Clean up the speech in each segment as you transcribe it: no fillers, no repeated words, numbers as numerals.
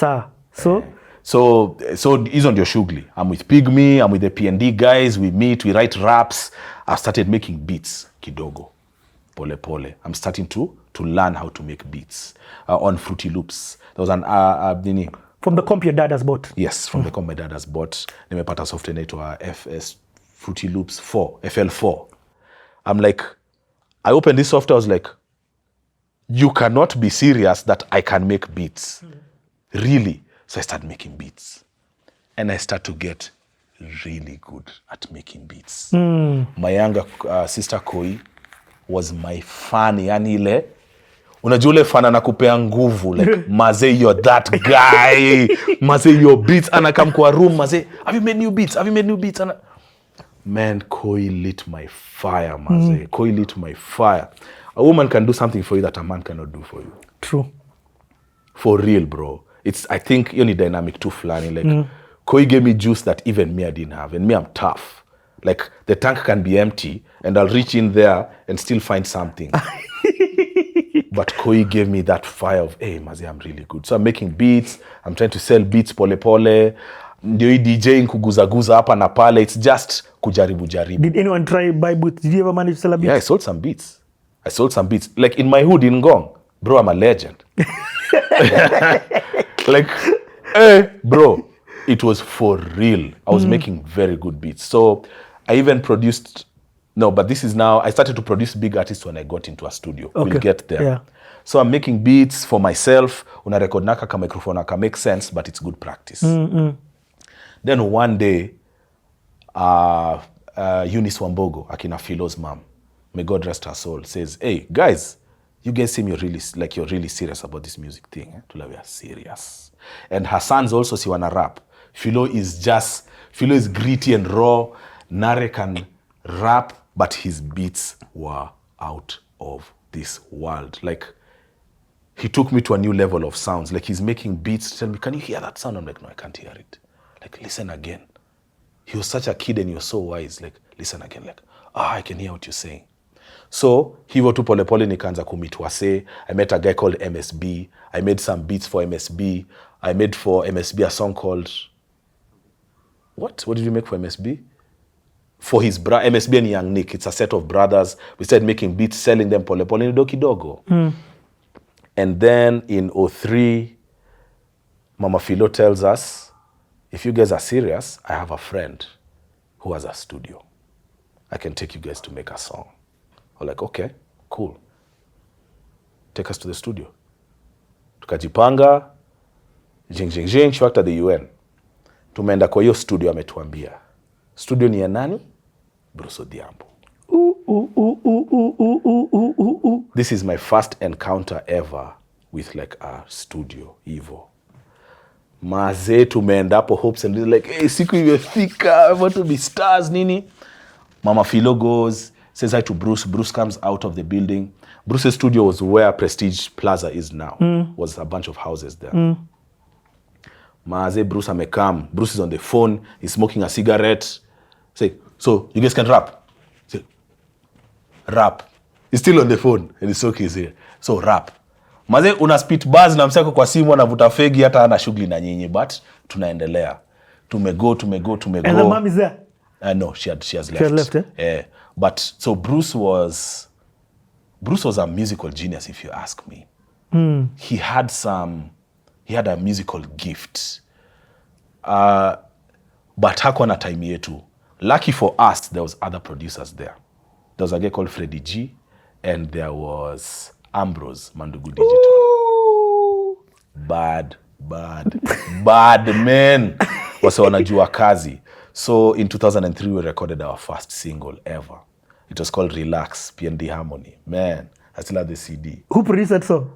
Sawa. So he's on your shughuli. I'm with Pygmy, I'm with the P&D guys, we meet, we write raps. I've started making beats kidogo. Pole pole. I'm starting to learn how to make beats on Fruity Loops. There was an from the comp your dad has bought. Yes, from the comp my dad has bought. Nimepata software inaitwa FS Fruity Loops 4, FL4. I'm like, I opened this software, I was like, you cannot be serious that I can make beats. Really? So I started making beats. And I start to get really good at making beats. My younger sister Koi was my fan. Yani ile, unajua ule fan anakupea nguvu. Like, maze, you're that guy. Maze, your beats. Anakam kwa room, maze, have you made new beats? Have you made new beats? Man, Koi lit my fire, maze. Koi lit my fire. A woman can do something for you that a man cannot do for you. True. For real, bro. It's, I think, you need dynamic too flani. Like, Koi gave me juice that even me I didn't have. And me, I'm tough. Like, the tank can be empty and I'll reach in there and still find something. But Koi gave me that fire of, hey, mazi, I'm really good. So I'm making beats. I'm trying to sell beats pole pole. Ndio hii DJing kuguza hapa na pale. It's just kujaribu jaribu. Did anyone try buy boots? Did you ever manage to sell a beat? Yeah, I sold some beats. Like in my hood in Ngong. Bro, I'm a legend. Like, bro, it was for real. I was making very good beats. So I even produced, but this is now, I started to produce big artists when I got into a studio. Okay. We'll get there. Yeah. So I'm making beats for myself. Una record naka ka microphone naka make sense, but it's good practice. Then one day, Eunice Wambogo, Akina Philo's mom, may God rest her soul, says, hey, guys, you guys seem you're really serious about this music thing. Tula, we are serious. And her sons also see wanna rap. Philo is gritty and raw. Nare can rap, but his beats were out of this world. Like, he took me to a new level of sounds. Like, he's making beats, tell me, can you hear that sound? I'm like, no, I can't hear it. Like, listen again. He was such a kid and he was so wise. Like, listen again. Like, I can hear what you're saying. So, hivo tu pole pole nikaanza kumit wase. I met a guy called MSB. I made some beats for MSB. I made for MSB a song called... What? What did you make for MSB? For his MSB and Young Nick. It's a set of brothers. We started making beats, selling them pole pole in Doki Dogo. And then in 2003, Mama Philo tells us, if you guys are serious, I have a friend who has a studio. I can take you guys to make a song. We're like, okay, cool. Take us to the studio. Tukajipanga, jing, she worked at the UN. Tumeenda kwa hiyo studio ametuambia. Studio ni ya nani? Bruce Odhiambo. This is my first encounter ever with like a studio, Evo. Maze tumeenda hapo hopes and like, hey, siku imefika, I want to be stars, nini? Mama Philo goes, says hi to Bruce. Bruce comes out of the building. Bruce's studio was where Prestige Plaza is now. Was a bunch of houses there. Maze, Bruce amekam. Bruce is on the phone. He's smoking a cigarette. Say, so you guys can rap? Say, rap. He's still on the phone and it's okay here. So rap. Maze, una spit bars na mseko kwa simu anavuta fegi hata hana shughuli na nyinyi, but tunaendelea. Tumego. And the mom is there? No, she has left. She has left, eh? Yeah. But so Bruce was a musical genius, if you ask me. He had a musical gift. But hakuwa na time yetu. Lucky for us, there was other producers there. There was a guy called Freddie G, and there was Ambrose Mandugu Digital. Ooh. Bad man. Wase wanajua kazi. So in 2003, we recorded our first single ever. It was called Relax, P&D Harmony. Man, I still have the CD. Who produced that song?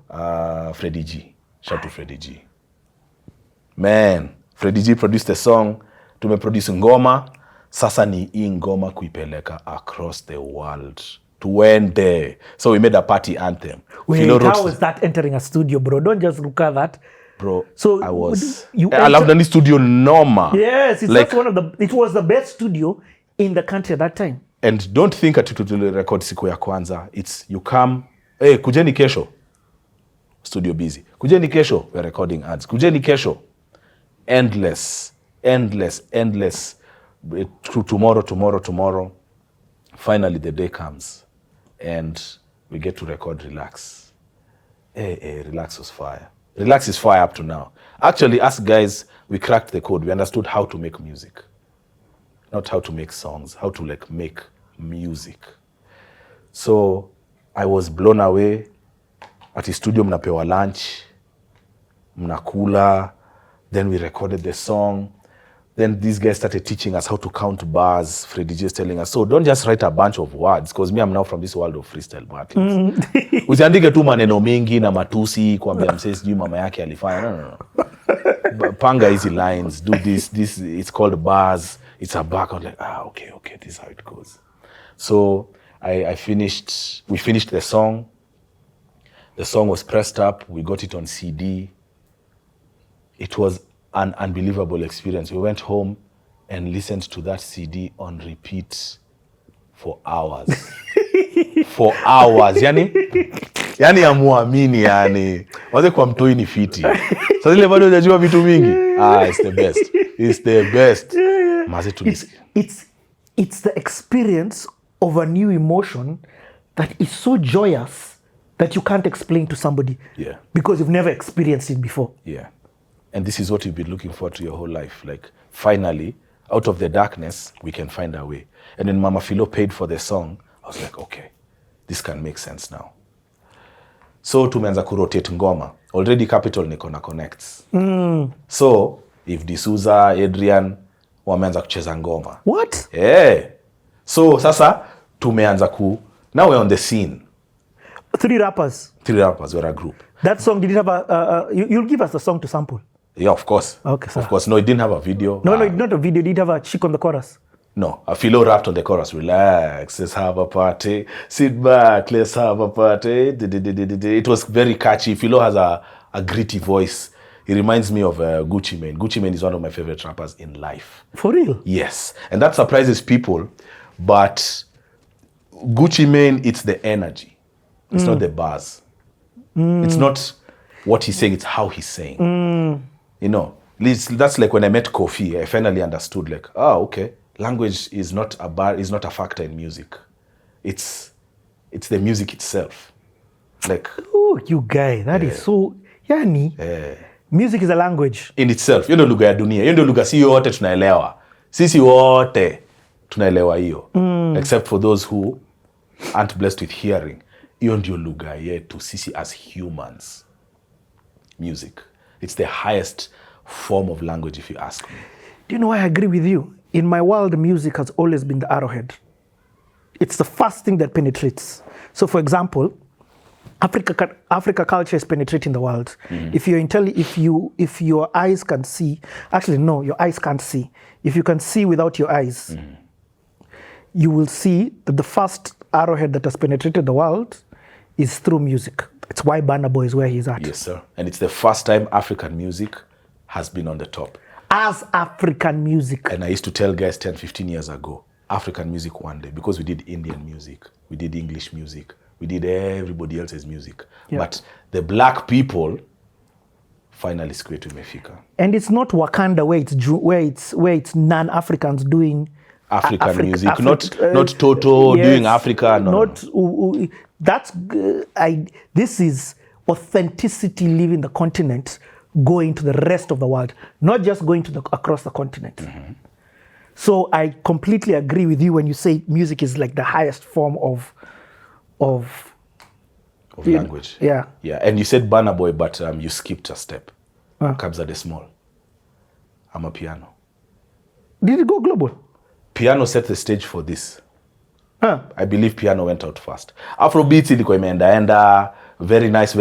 Freddie G. Shout to Freddie G. Man, Freddie G produced the song. Tumeproduce ngoma. Sasa ni hii ngoma kuipeleka across the world. Tuende. So we made a party anthem. Wait, how was that entering a studio, bro? Don't just look at that. Bro, so I loved the studio Norma. Yes, it's like, it was the best studio in the country at that time. And don't think ati record siku ya kwanza. It's you come, hey, kujeni kesho. studio busy. Kujeni kesho, we're recording ads. Kujeni kesho, endless. Tomorrow. Finally, the day comes and we get to record Relax. Relax was fire. Relax is fire up to now. Actually, us guys, we cracked the code. We understood how to make music. Not how to make songs, how to like make music. So I was blown away. At the studio, mnapewa lunch, mnakula. Then we recorded the song. Then these guys started teaching us how to count bars. Freddie just telling us, so don't just write a bunch of words, because me, I'm now from this world of freestyle battles. Usiandike tu maneno mengi na matusi kuambia msee sijui mama yake alifanya. No. Panga easy lines, do this, it's called bars. It's a back. I was like, okay, this is how it goes. So we finished the song. The song was pressed up. We got it on CD. It was an unbelievable experience. We went home and listened to that CD on repeat for hours. For hours. Yani amuamini yani. Waze kwa mtoi ni fiti. Sasa ile bado hujajua vitu mingi. It's the best. It's the best. It's the experience of a new emotion that is so joyous that you can't explain to somebody. Yeah. Because you've never experienced it before. Yeah. And this is what you've been looking for to your whole life. Like, finally, out of the darkness, we can find our way. And when Mama Philo paid for the song, I was like, okay, this can make sense now. So tumeanza kurotate ngoma. Already Capital niko na connects. So if D'Souza, Adrian, wameanza kucheza ngoma. What? Yeah. So sasa tumeanza now we're on the scene. 3 rappers. We're a group. That song, did it have you'll give us the song to sample? Yeah, of course. Okay, sir. Of course. No, it didn't have a video. No, not a video. Did it have a chick on the chorus? No, Philo rapped on the chorus. Relax, let's have a party. Sit back, let's have a party. It was very catchy. Philo has a gritty voice. He reminds me of Gucci Mane. Gucci Mane is one of my favorite rappers in life. For real? Yes. And that surprises people. But Gucci Mane, it's the energy. It's not the bars. It's not what he's saying, it's how he's saying. You know, that's like when I met Kofi, I finally understood, like, okay, language is not a factor in music. It's the music itself. Like, oh, you guy, that is so yani. Music is a language in itself. Hiyo ndio lugha ya dunia. Hiyo ndio lugha sisi wote tunaelewa. Sisi wote tunaelewa hiyo. Except for those who aren't blessed with hearing. Hiyo ndio lugha yetu sisi as humans. Music. It's the highest form of language, if you ask me. Do you know why I agree with you? In my world, music has always been the arrowhead. It's the first thing that penetrates. So, for example, Africa culture is penetrating the world. If your eyes can see, actually no, your eyes can't see. If you can see without your eyes, you will see that the first arrowhead that has penetrated the world is through music. It's why Burna Boy is where he's at. Yes, sir. And it's the first time African music has been on the top. As African music. And I used to tell guys 10, 15 years ago, African music one day, because we did Indian music, we did English music, we did everybody else's music. Yeah. But the black people finally squared with Mefika. And it's not Wakanda where it's non-Africans doing African music, not Toto doing Africa. No. This is authenticity leaving the continent, going to the rest of the world, not just going to across the continent. So I completely agree with you when you say music is like the highest form of language. Yeah. Yeah. And you said Burna Boy, but you skipped a step. Kaggia the Small. I'm a piano. Did it go global? Piano set the stage for this. I believe piano went out first. Afrobeat ilikuwa imeenda very nice.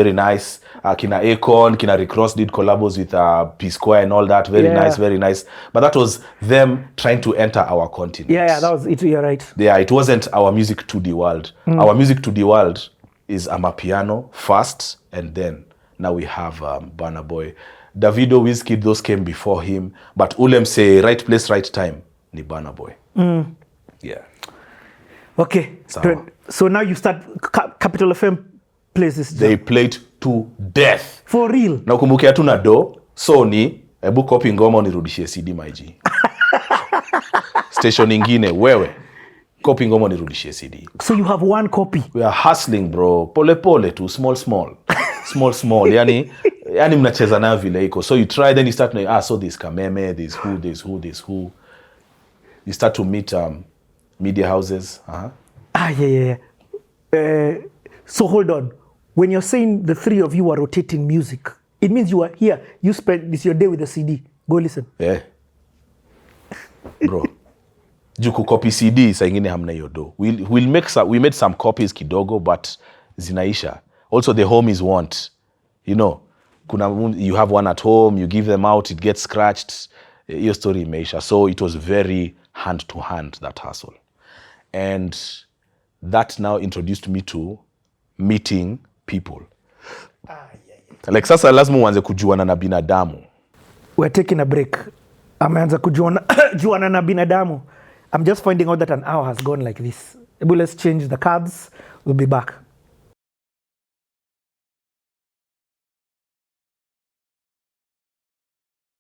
Kina Akon, kina Rick Ross did collabos with P Square and all that. Very nice. But that was them trying to enter our continent. Yeah, that was it. You're right. Yeah, it wasn't our music to the world. Our music to the world is Amapiano first, and then now we have Burna Boy. Davido, Wizkid, those came before him. But Ulem say right place, right time, ni Burna Boy. Yeah. Okay. So now you start Capital FM plays this. They played to death. For real. Na ukumbuke hatuna do, so ni ebu copy ngoma unirudishie CD maiji. Station ingine wewe copy ngoma unirudishie CD. So you have one copy. We are hustling bro. Pole pole tu, small. Small. Yani mnacheza nayo vile iko. So you try, then you start knowing, so there's Kameme, there's who. You start to meet media houses. Yeah. So hold on. When you're saying the three of you are rotating music, it means you are here. You spend this your day with the CD. Go listen. Yeah. Bro. Juku copy CD saa ingine hamna hiyo do. We made some copies kidogo but zinaisha. Also the homies want. You know, you have one at home, you give them out, it gets scratched. Your story imeisha. So it was very hand to hand, that hustle. And that now introduced me to meeting people. Like sasa lazima uanze kujuana na binadamu. We're taking a break. Ameanza kujuana na binadamu. I'm just finding out that an hour has gone like this. Let's change the cards. We'll be back.